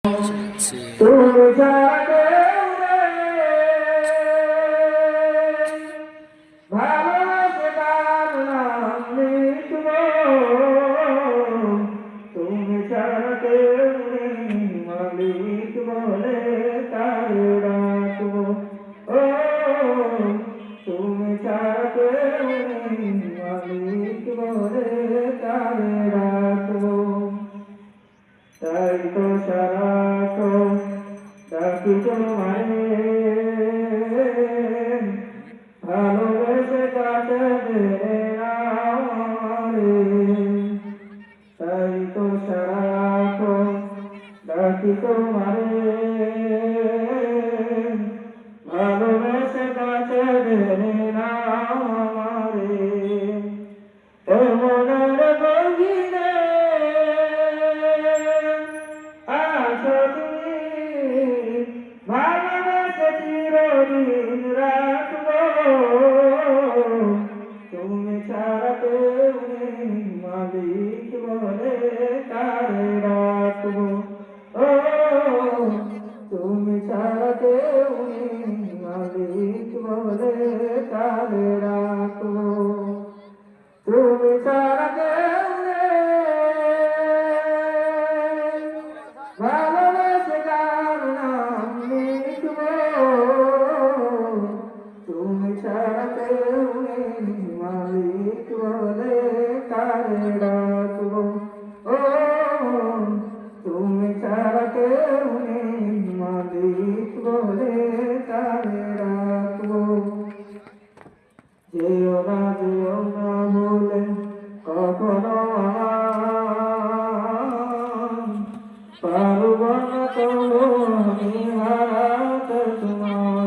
তুমি ছাড়া ভালোবাসার নাম লিখব, তুমি ছাড়া কেউ নেই, মালিক বলে তারে ডাকব। ও তুমি ছাড়া কেউ নেই, মালিক বলে তারে ডাকব। তাই তো সারাক্ষণ ডাকি তোমারে, ভালোবেসে কাটাবে আমারে। তাই তো সারাক্ষণ ডাকি তোমারে, ভালোবেসে কাটাবে আমারে। ও মনের গভীরে আছো তুমি, ভালোবেসে চিরদিন রাখবো, তুমি ছাড়া কেউ নেই, মালিক বলে তারে রাখবো। ও তুমি ছাড়া কেউ নেই, মালিক বলে তারে রাখবো। তুমি ছাড়া কেউ নেই, ভালোবেসে কার নাম লিখব, তুমি ছাড়া কেউ নেই, মালিক বলে তারে ডাকব। ও তুমি ছাড়া কেউ নেই, মালিক বলে তারে ডাকব। যেও না বলে কখনো পারব না তো আমি হারাতে তোমার।